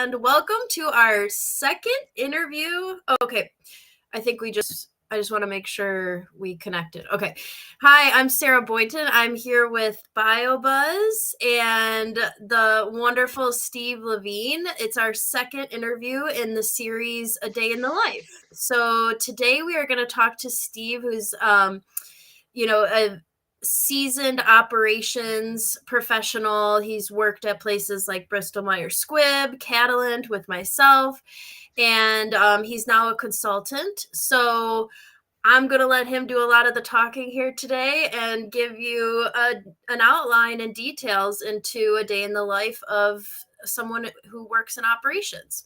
and welcome to our second interview. Okay, I just want to make sure we connected. Okay. Hi, I'm Sarah Boynton. I'm here with BioBuzz and the wonderful Steve Lavigne. It's our second interview in the series A Day in the Life. So today we are going to talk to Steve, who's a seasoned operations professional. He's worked at places like Bristol Myers Squibb, Catalent with myself, and he's now a consultant. So I'm going to let him do a lot of the talking here today and give you an outline and details into a day in the life of someone who works in operations.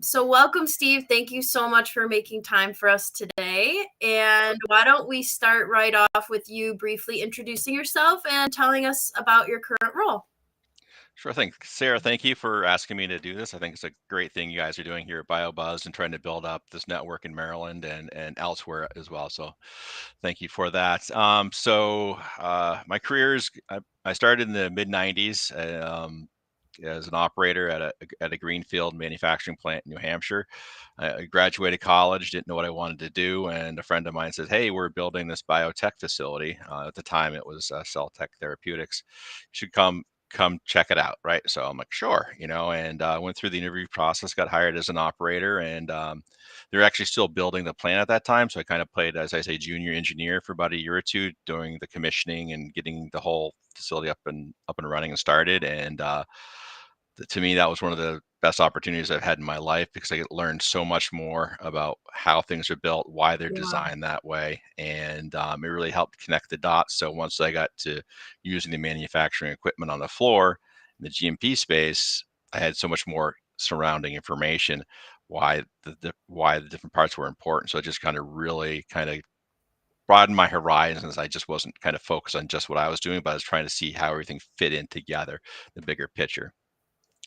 So welcome, Steve. Thank you so much for making time for us today. And why don't we start right off with you briefly introducing yourself and telling us about your current role? Sure thing. Sarah, thank you for asking me to do this. I think it's a great thing you guys are doing here at BioBuzz and trying to build up this network in Maryland and elsewhere as well. So thank you for that. My career I started in the mid 90s as an operator at a greenfield manufacturing plant in New Hampshire. I graduated college, didn't know what I wanted to do, and a friend of mine said, "Hey, we're building this biotech facility." At the time, it was Cell Tech Therapeutics. You should come check it out, right? So I'm like, sure, and went through the interview process, got hired as an operator, and they're actually still building the plant at that time. So I kind of played, as I say, junior engineer for about a year or two, doing the commissioning and getting the whole facility up and running and started. And to me, that was one of the best opportunities I've had in my life because I learned so much more about how things are built, why they're Yeah. designed that way, and it really helped connect the dots. So once I got to using the manufacturing equipment on the floor in the GMP space, I had so much more surrounding information why why the different parts were important. So it just kind of really kind of broadened my horizons. I just wasn't kind of focused on just what I was doing, but I was trying to see how everything fit in together, the bigger picture.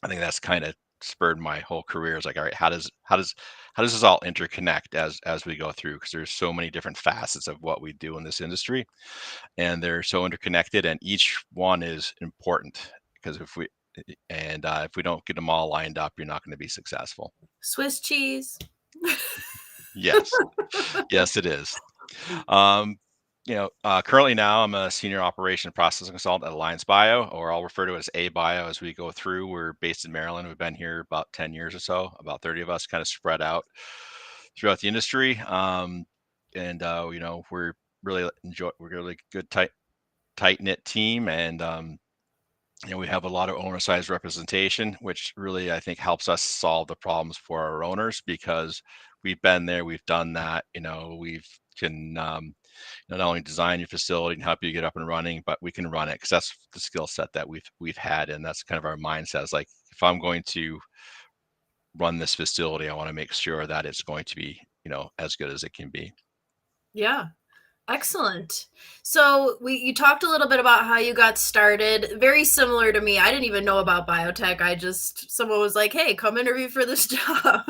I think that's kind of spurred my whole career. It's like, all right, how does this all interconnect as we go through? Because there's so many different facets of what we do in this industry, and they're so interconnected, and each one is important. Because if we don't get them all lined up, you're not going to be successful. Swiss cheese. Yes, yes, it is. Um, Currently now I'm a senior operation process consultant at Alliance Bio, or I'll refer to it as A Bio as we go through. We're based in Maryland. We've been here about 10 years or so, about 30 of us kind of spread out throughout the industry. We're really good, tight knit team. And, we have a lot of owner size representation, which really, I think, helps us solve the problems for our owners because we've been there, we've done that, we've can not only design your facility and help you get up and running, but we can run it because that's the skill set that we've had, and that's kind of our mindset. It's like if I'm going to run this facility, I want to make sure that it's going to be as good as it can be. Yeah. Excellent. So you talked a little bit about how you got started. Very similar to me. I didn't even know about biotech. Someone was like, "Hey, come interview for this job."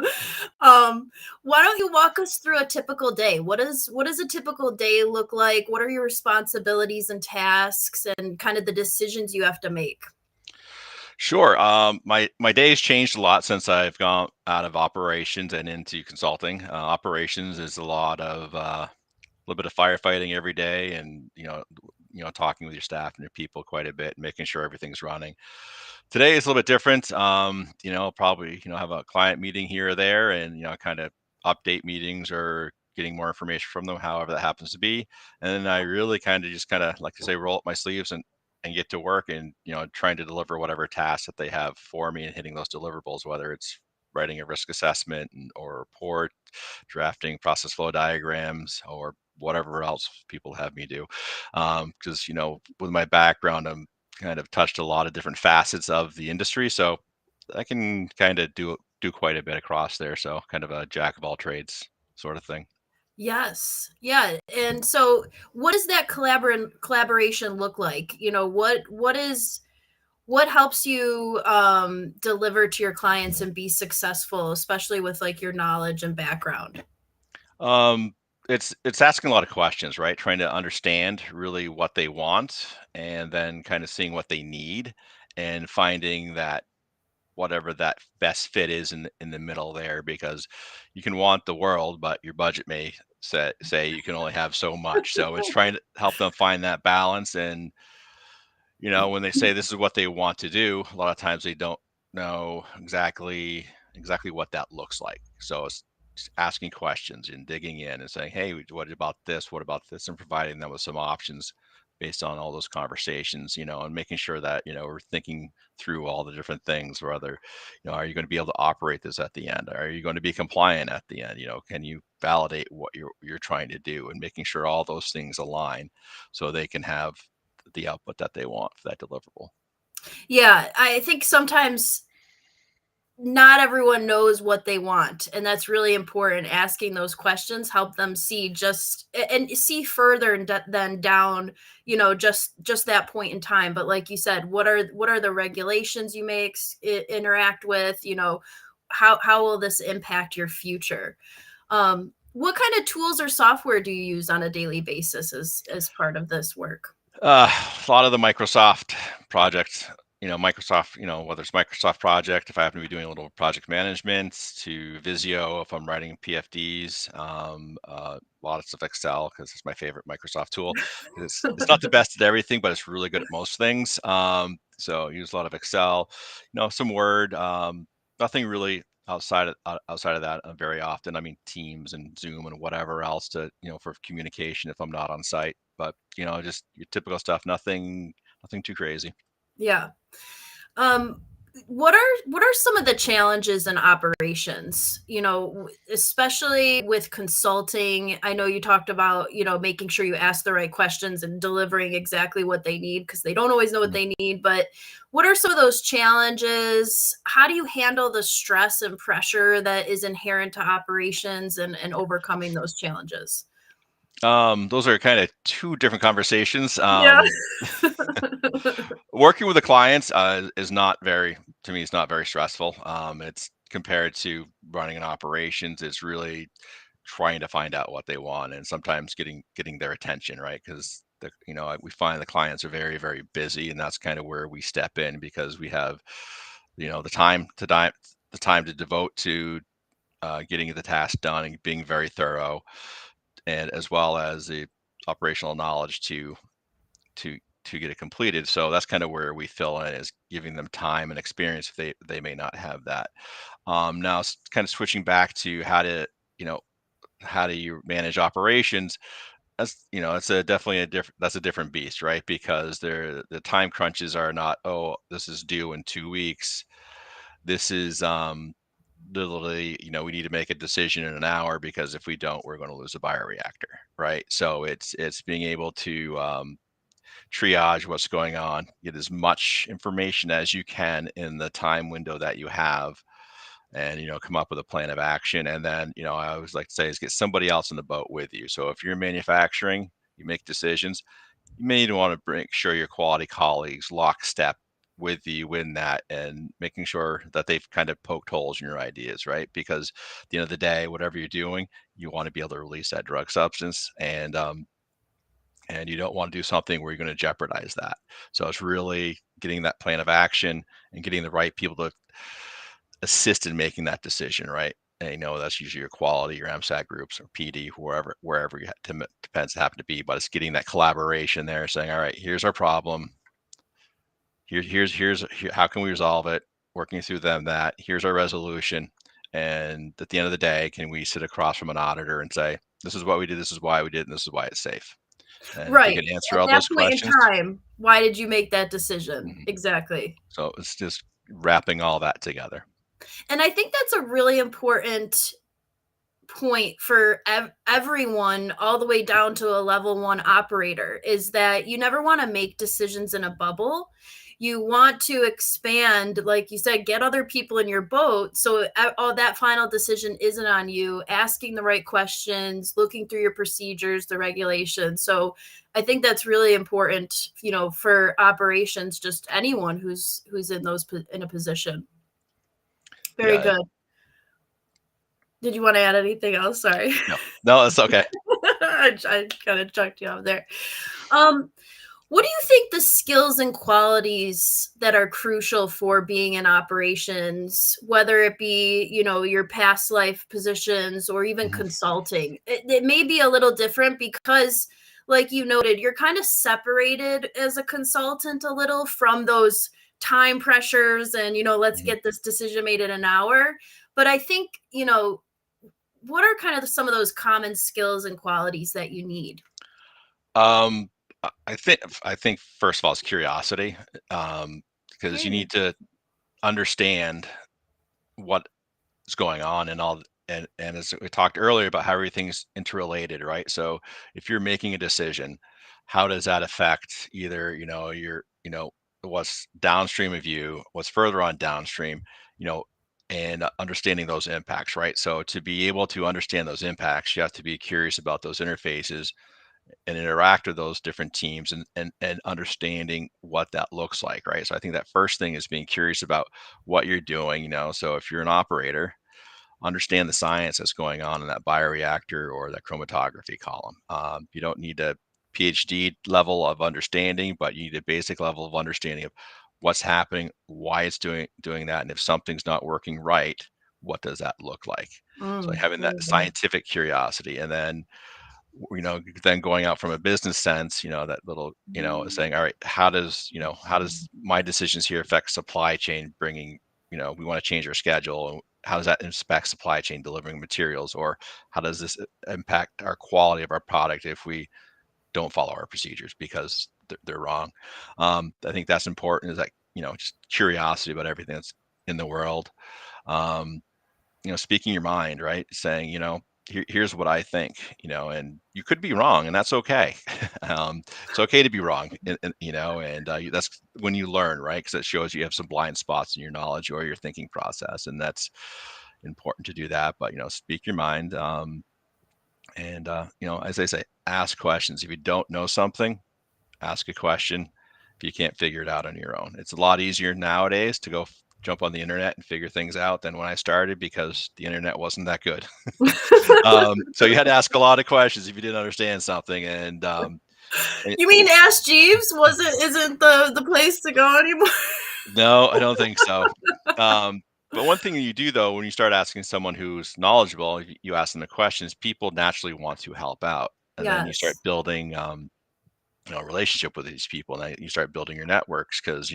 Why don't you walk us through a typical day? What does a typical day look like? What are your responsibilities and tasks and kind of the decisions you have to make? Sure. My day has changed a lot since I've gone out of operations and into consulting. Operations is a little bit of firefighting every day, and talking with your staff and your people quite a bit, making sure everything's running. Today is a little bit different. Probably have a client meeting here or there, and kind of update meetings or getting more information from them, however that happens to be. And then I really kind of like to say, roll up my sleeves and get to work and trying to deliver whatever tasks that they have for me and hitting those deliverables, whether it's writing a risk assessment or a report, drafting process flow diagrams, or whatever else people have me do. Because with my background, I'm kind of touched a lot of different facets of the industry, so I can kind of do quite a bit across there. So kind of a jack of all trades sort of thing. Yes. Yeah. And so what does that collaboration look like? What helps you deliver to your clients and be successful, especially with like your knowledge and background? Um, it's asking a lot of questions, right? Trying to understand really what they want, and then kind of seeing what they need, and finding that whatever that best fit is in the middle there, because you can want the world, but your budget may say you can only have so much. So it's trying to help them find that balance. And when they say this is what they want to do, a lot of times they don't know exactly what that looks like. So it's just asking questions and digging in and saying, hey, what about this? What about this? And providing them with some options based on all those conversations, and making sure that, we're thinking through all the different things, whether, are you going to be able to operate this at the end? Are you going to be compliant at the end? Can you validate what you're trying to do, and making sure all those things align so they can have the output that they want for that deliverable. Yeah, I think sometimes not everyone knows what they want, and that's really important. Asking those questions help them see and see further than down, just that point in time. But like you said, what are the regulations you may interact with? How will this impact your future? What kind of tools or software do you use on a daily basis as part of this work? A lot of the Microsoft projects, Microsoft, whether it's Microsoft project, if I happen to be doing a little project management, to Visio, if I'm writing PFDs, lots of Excel, because it's my favorite Microsoft tool. It's not the best at everything, but it's really good at most things. So I use a lot of Excel, some Word, nothing really outside of that very often. I mean, Teams and Zoom and whatever else to, for communication if I'm not on site. But, just your typical stuff, nothing too crazy. Yeah. Um, what are some of the challenges in operations? Especially with consulting. I know you talked about, making sure you ask the right questions and delivering exactly what they need, because they don't always know what Mhm. they need. But what are some of those challenges? How do you handle the stress and pressure that is inherent to operations, and overcoming those challenges? Those are kind of two different conversations. Yeah. Working with the clients is not very, to me, it's not very stressful. It's compared to running an operations, it's really trying to find out what they want, and sometimes getting their attention, right? Because we find the clients are very, very busy, and that's kind of where we step in, because we have, the time to devote to getting the task done and being very thorough, and as well as the operational knowledge to to get it completed. So that's kind of where we fill in, is giving them time and experience if they may not have that. Now, kind of switching back to you know how do you manage operations? It's definitely that's a different beast, right? Because the time crunches are not, oh, this is due in 2 weeks. This is literally, we need to make a decision in an hour, because if we don't, we're going to lose a bioreactor, right? So it's being able to triage what's going on, get as much information as you can in the time window that you have, and come up with a plan of action. And then, I always like to say, is get somebody else in the boat with you. So if you're manufacturing, you make decisions, you may want to make sure your quality colleagues lockstep with you in that, and making sure that they've kind of poked holes in your ideas, right? Because at the end of the day, whatever you're doing, you want to be able to release that drug substance, and you don't want to do something where you're going to jeopardize that. So it's really getting that plan of action and getting the right people to assist in making that decision, right? And that's usually your quality, your MSAT groups, or PD, wherever you depends happen to be. But it's getting that collaboration there, saying, all right, here's our problem. Here, how can we resolve it? Working through that. Here's our resolution. And at the end of the day, can we sit across from an auditor and say, this is what we did, this is why we did, and this is why it's safe? And if they Right. can answer At all that those point in questions. time, why did you make that decision? Mhm. Exactly. So it's just wrapping all that together. And I think that's a really important point for everyone, all the way down to a level 1 operator, is that you never want to make decisions in a bubble. You want to expand, like you said, get other people in your boat, so all that final decision isn't on you. Asking the right questions, looking through your procedures, the regulations. So I think that's really important, for operations, just anyone who's in a position. Very Yeah. good. Did you want to add anything else? Sorry. No, it's okay. I kind of chucked you off there. Um, What do you think the skills and qualities that are crucial for being in operations, whether it be, your past life positions or even Mhm. consulting? It may be a little different because, like you noted, you're kind of separated as a consultant a little from those time pressures and, let's Mhm. get this decision made in an hour. But I think, what are kind of some of those common skills and qualities that you need? Um, I think first of all, it's curiosity, because you Mm, need to understand what is going on and all and as we talked earlier about how everything's interrelated, right? So if you're making a decision, how does that affect either, what's downstream of you, what's further on downstream, you know, and understanding those impacts, right? So to be able to understand those impacts, you have to be curious about those interfaces and interact with those different teams and understanding what that looks like, right? So I think that first thing is being curious about what you're doing, so if you're an operator, understand the science that's going on in that bioreactor or that chromatography column. You don't need a PhD level of understanding, but you need a basic level of understanding of what's happening, why it's doing that, and if something's not working right, what does that look like? So having that mhm, scientific curiosity, and then going out from a business sense, that little, saying, all right, how does my decisions here affect supply chain bringing, we want to change our schedule, and how does that impact supply chain delivering materials, or how does this impact our quality of our product if we don't follow our procedures because they're wrong. I think that's important, is that, just curiosity about everything that's in the world. um, speaking your mind, right? Saying, here's what I think, and you could be wrong, and that's okay. It's okay to be wrong, and that's when you learn, right? Because it shows you have some blind spots in your knowledge or your thinking process, and that's important to do that. But speak your mind, and as they say, ask questions. If you don't know something, ask a question. If you can't figure it out on your own, it's a lot easier nowadays to go jump on the internet and figure things out than when I started, because the internet wasn't that good. So you had to ask a lot of questions if you didn't understand something. And You mean Ask Jeeves isn't the place to go anymore? no, I don't think so. Um, but one thing you do, though, when you start asking someone who's knowledgeable, you ask them the questions, people naturally want to help out. And then you start Yes. building, a relationship with these people, and then you start building your networks, because,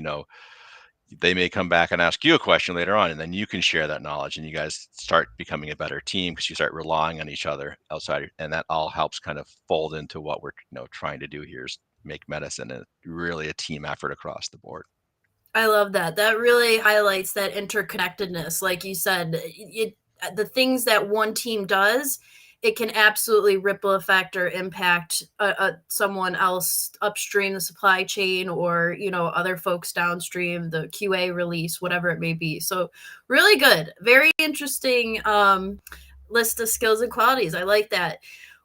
they may come back and ask you a question later on, and then you can share that knowledge, and you guys start becoming a better team because you start relying on each other outside, and that all helps kind of fold into what we're, trying to do here, is make medicine really a team effort across the board. I love that. That really highlights that interconnectedness. Like you said, the things that one team does, it can absolutely ripple effect or impact someone else upstream the supply chain, or other folks downstream the QA release, whatever it may be. So really good, very interesting list of skills and qualities. I like that.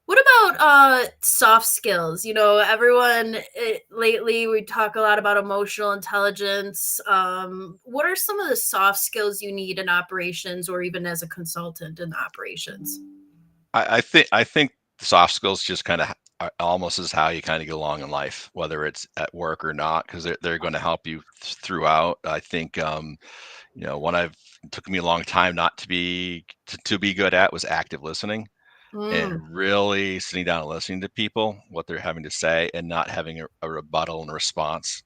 What about soft skills? Everyone lately we talk a lot about emotional intelligence. What are some of the soft skills you need in operations or even as a consultant in operations? I think the soft skills just kind of almost is how you kind of get along in life, whether it's at work or not, because they're going to help you throughout. I think, one I've took me a long time not to be good at was active listening, and Mm, really sitting down and listening to people, what they're having to say, and not having a rebuttal and a response.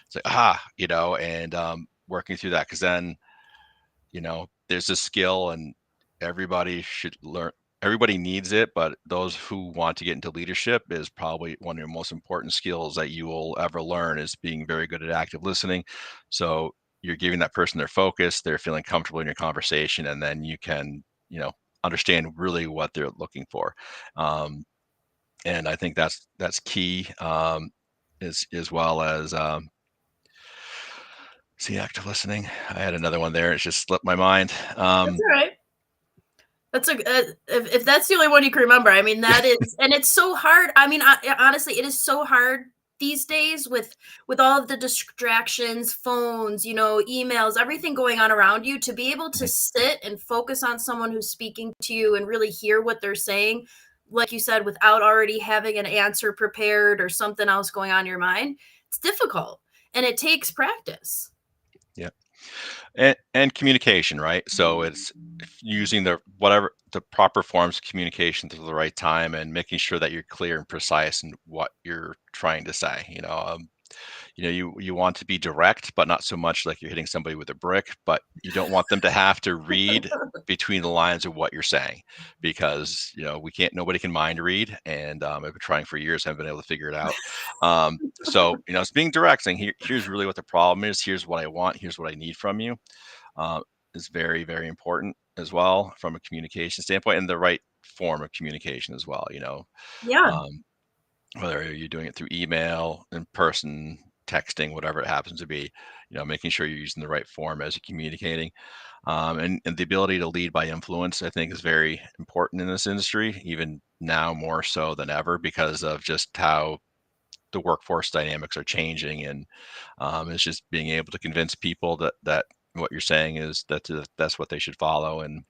It's like, and working through that, because then, there's a skill, and everybody should learn. Everybody needs it, but those who want to get into leadership, is probably one of your most important skills that you will ever learn, is being very good at active listening. So you're giving that person their focus, they're feeling comfortable in your conversation, and then you can, understand really what they're looking for. Um, and I think that's key, as well as, see, active listening. I had another one there. It's just slipped my mind. that's all right. That's a if that's the only one you can remember, I mean that is, and it's so hard. I mean, honestly, it is so hard these days with all of the distractions, phones, emails, everything going on around you, to be able to Mhm. sit and focus on someone who's speaking to you and really hear what they're saying. like you said, without already having an answer prepared or something else going on in your mind, it's difficult and it takes practice. Yeah. And communication, right? So it's using the proper forms of communication to the right time and making sure that you're clear and precise in what you're trying to say. You want to be direct, but not so much like you're hitting somebody with a brick, but you don't want them to have to read between the lines of what you're saying, because nobody can mind read, and I've been trying for years, haven't been able to figure it out. So it's being direct, saying here's really what the problem is, here's what I want, here's what I need from you, uh, is very, very important as well from a communication standpoint, and the right form of communication as well. Yeah. Um, whether you're doing it through email, in person, texting, whatever it happens to be, making sure you're using the right form as you're communicating. And the ability to lead by influence, I think, is very important in this industry, even now more so than ever, because of just how the workforce dynamics are changing. And it's just being able to convince people that what you're saying is that's what they should follow, and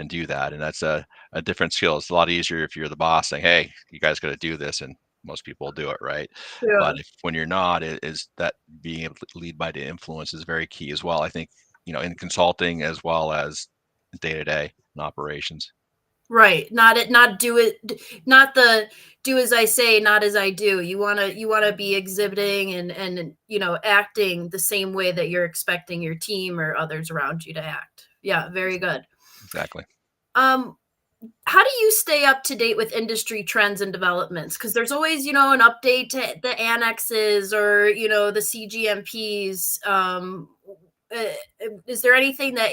do that. And that's a different skill. It's a lot easier if you're the boss saying, hey, you guys got to do this, and most people will do it, right? Yeah. But when you're not, is that being able to lead by the influence is very key as well, I think, in consulting as well as day to day in operations. Right. Not do it, not the do as I say, not as I do. You want to be exhibiting and acting the same way that you're expecting your team or others around you to act. Yeah, very good. Exactly. Um how do you stay up to date with industry trends and developments? Because there's always, an update to the annexes or, the CGMPs. Uh, is there anything that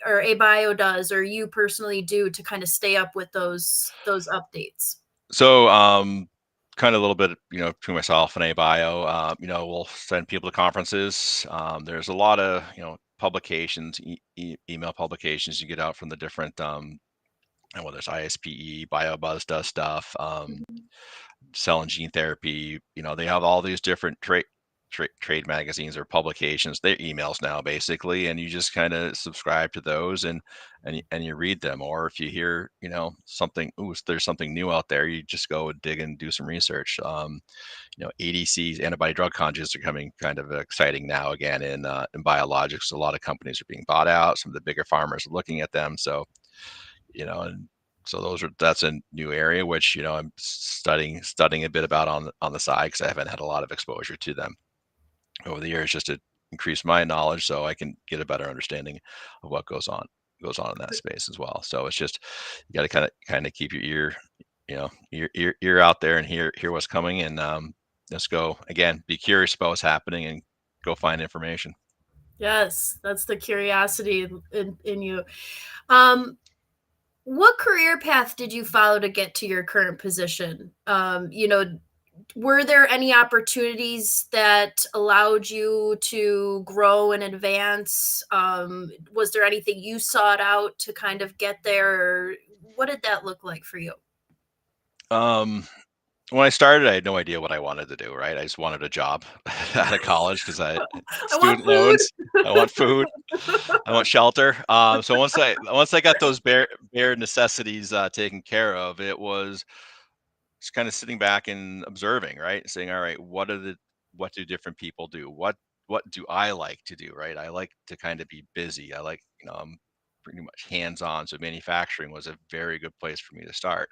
or ABio does or you personally do to kind of stay up with those updates? So, kind of a little bit, between myself and ABio, we'll send people to conferences. There's a lot of, publications, email publications you get out from the different, whether it's ISPE, BioBuzz does stuff, cell and gene therapy. They have all these different trade magazines or publications. They're emails now, basically, and you just kind of subscribe to those, and you read them. Or if you hear, something, ooh, there's something new out there, you just go and dig and do some research. ADCs, antibody drug conjugates, are coming kind of exciting now again in biologics. A lot of companies are being bought out. Some of the bigger farmers are looking at them. So, and so that's a new area which, I'm studying a bit about on the side, because I haven't had a lot of exposure to them over the years, just to increase my knowledge so I can get a better understanding of what goes on in that space as well. So it's just, you got to kind of keep your ear out there and hear what's coming, and just go, again, be curious about what's happening and go find information. Yes, that's the curiosity in you. Um, what career path did you follow to get to your current position? Were there any opportunities that allowed you to grow and advance? Was there anything you sought out to kind of get there? Or what did that look like for you? um when I started, I had no idea what I wanted to do, right? I just wanted a job out of college, because I I want student food. loans, I want food, I want shelter. So once I got those bare necessities taken care of, it was just kind of sitting back and observing, right? Saying, all right, what do different people do? What do I like to do, right? I like to kind of be busy. I like, I'm pretty much hands-on. So manufacturing was a very good place for me to start,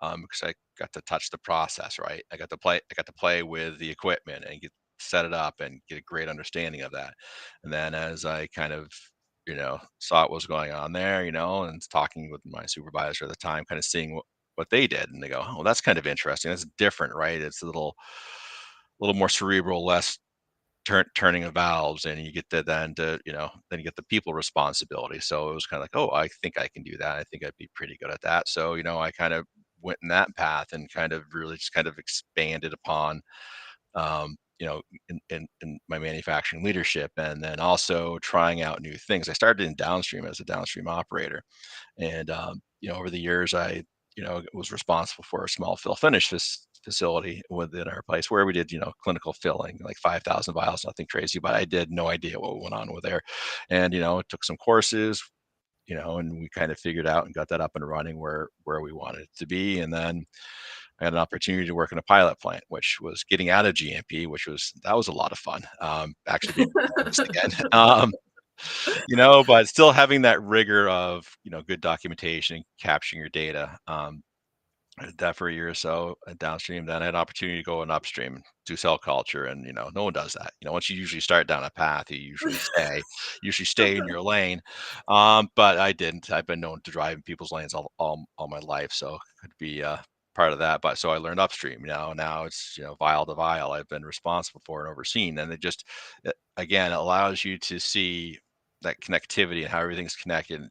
because I got to touch the process, right? I got to play with the equipment and set it up and get a great understanding of that. And then as I kind of, saw what was going on there, and talking with my supervisor at the time, kind of seeing what they did, and they go, oh, that's kind of interesting. That's different, right? It's a little more cerebral, less turning of valves, and you get to then you get the people responsibility. So it was kind of like, oh, I think I can do that. I think I'd be pretty good at that. So, I kind of went in that path and kind of really just kind of expanded upon, in my manufacturing leadership, and then also trying out new things. I started in downstream as a downstream operator, and over the years, I was responsible for a small fill finish facility within our place, where we did clinical filling, like 5,000 vials, nothing crazy, but I did no idea what went on with there. And took some courses, and we kind of figured out and got that up and running where we wanted it to be. And then I had an opportunity to work in a pilot plant, which was getting out of GMP, that was a lot of fun. Actually being honest again. But still having that rigor of, good documentation, capturing your data. I did that for a year or so downstream. Then I had an opportunity to go in upstream, do cell culture, and no one does that. Once you usually start down a path, you usually stay in your lane. But I didn't. I've been known to drive in people's lanes all my life, so could be part of that. But so I learned upstream. Now it's vial to vial. I've been responsible for and overseen, and it again allows you to see that connectivity and how everything's connected,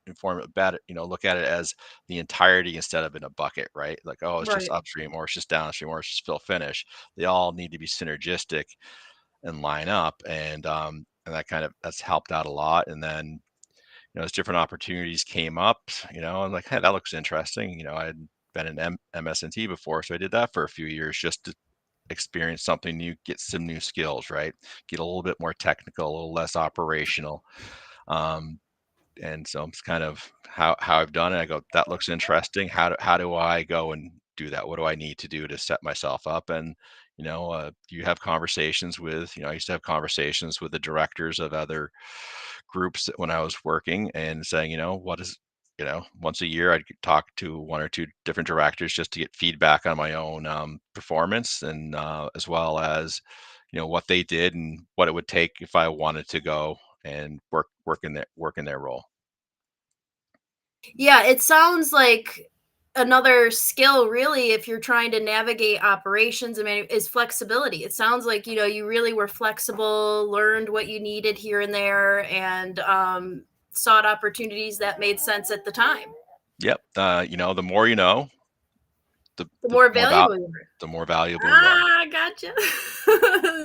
inform it better, look at it as the entirety instead of in a bucket, right? Like, oh, it's just Right. upstream or it's just downstream or it's just fill finish. They all need to be synergistic and line up. And that's helped out a lot. And then, as different opportunities came up, I'm like, hey, that looks interesting. I had been in MSNT before, so I did that for a few years just to experience something new, get some new skills, right? Get a little bit more technical, a little less operational. And so it's kind of how I've done it. I go, that looks interesting. How do I go and do that? What do I need to do to set myself up? And you have conversations with, I used to have conversations with the directors of other groups when I was working and saying, once a year I'd talk to one or two different directors just to get feedback on my own performance, and as well as what they did and what it would take if I wanted to go and work in their role. Yeah, it sounds like another skill really if you're trying to navigate operations, I mean, is flexibility. It sounds like, you really were flexible, learned what you needed here and there, and sought opportunities that made sense at the time. Yep. The more you know, the The the more more val valuable you are. the more valuable you are. Gotcha.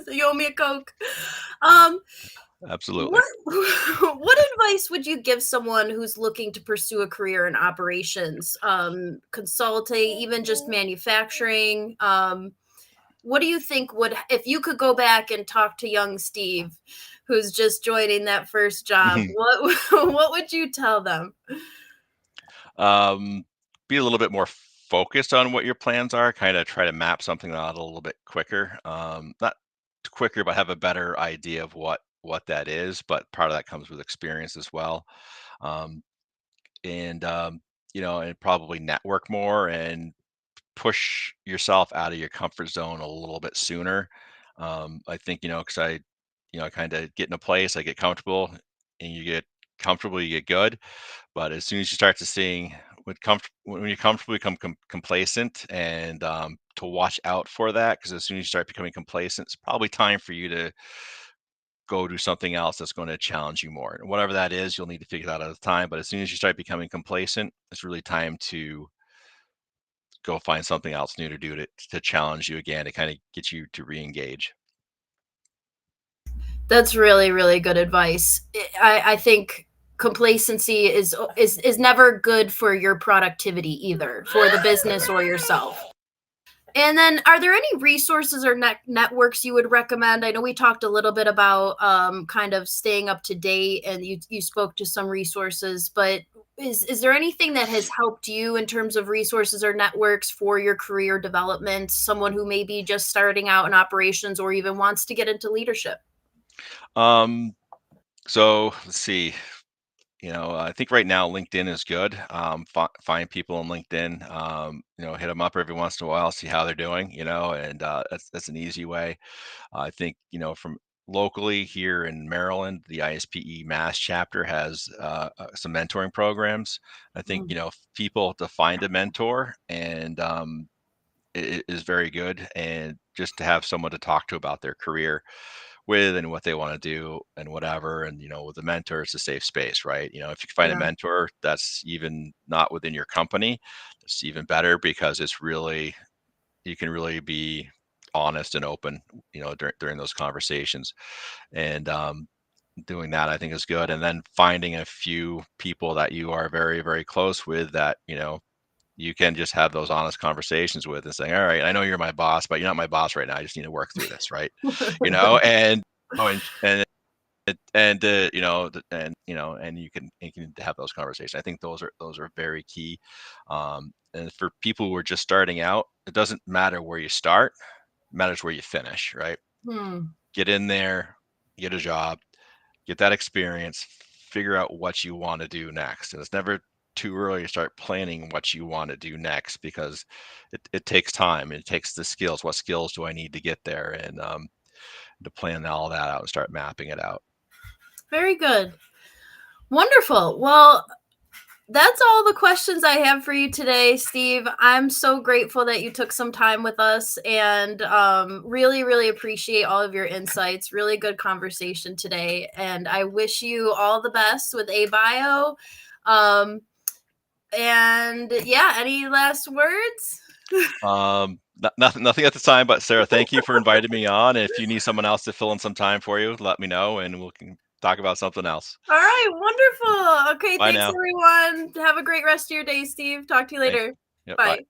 So you owe me a Coke. Um, Absolutely. what what advice would you give someone who's looking to pursue a career in operations, consulting, even just manufacturing? What do you think would, if you could go back and talk to young Steve, who's just joining that first job, what what would you tell them? Um, be a little bit more focused on what your plans are. Kind of try to map something out a little bit quicker. Not quicker, but have a better idea of what that is. But part of that comes with experience as well. Um, and probably network more and push yourself out of your comfort zone a little bit sooner. I think, because I kind of get in a place, I get comfortable, and you get comfortable, you get good. But as soon as you start to seeing when you comfortable become complacent, and to watch out for that, because as soon as you start becoming complacent, it's probably time for you to go do something else that's going to challenge you more. And whatever that is, you'll need to figure that out at the time. But as soon as you start becoming complacent, it's really time to go find something else new to do to challenge you again, to kind of get you to re-engage. That's really, really good advice. I think complacency is never good for your productivity either, for the business or yourself. And then, are there any resources or networks you would recommend? I know we talked a little bit about kind of staying up to date, and you spoke to some resources, but is there anything that has helped you in terms of resources or networks for your career development? Someone who may be just starting out in operations or even wants to get into leadership. Um, so let's see. I think right now LinkedIn is good. Find people on LinkedIn. Hit them up every once in a while, see how they're doing. And that's an easy way. I think from locally here in Maryland, the ISPE Mass chapter has some mentoring programs. I think Mm, people to find a mentor and is very good, and just to have someone to talk to about their career with and what they want to do and whatever. And with a mentor, it's a safe space, right? If you can find a yeah. mentor that's even not within your company, it's even better, because you can really be honest and open during those conversations. And doing that, I think, is good. And then finding a few people that you are very, very close with, that you can just have those honest conversations with, and saying, all right, I know you're my boss, but you're not my boss right now. I just need to work through this, right? And oh, and and you can have those conversations. I think those are very key. And for people who are just starting out, it doesn't matter where you start, it matters where you finish, right? Hmm. Get in there, get a job, get that experience, figure out what you want to do next. And it's never too early to start planning what you want to do next, because it takes time. It takes the skills. What skills do I need to get there? And to plan all that out and start mapping it out. Very good. Wonderful. Well, that's all the questions I have for you today, Steve. I'm so grateful that you took some time with us, and really, really appreciate all of your insights. Really good conversation today. And I wish you all the best with ABio. Um, and yeah, any last words? Nothing at the time, but Sarah, thank you for inviting me on. If you need someone else to fill in some time for you, let me know and we can talk about something else. All right, wonderful. Okay, Bye thanks now. everyone. Have a great rest of your day, Steve. Talk to you Thanks. later. Yep, bye. Bye.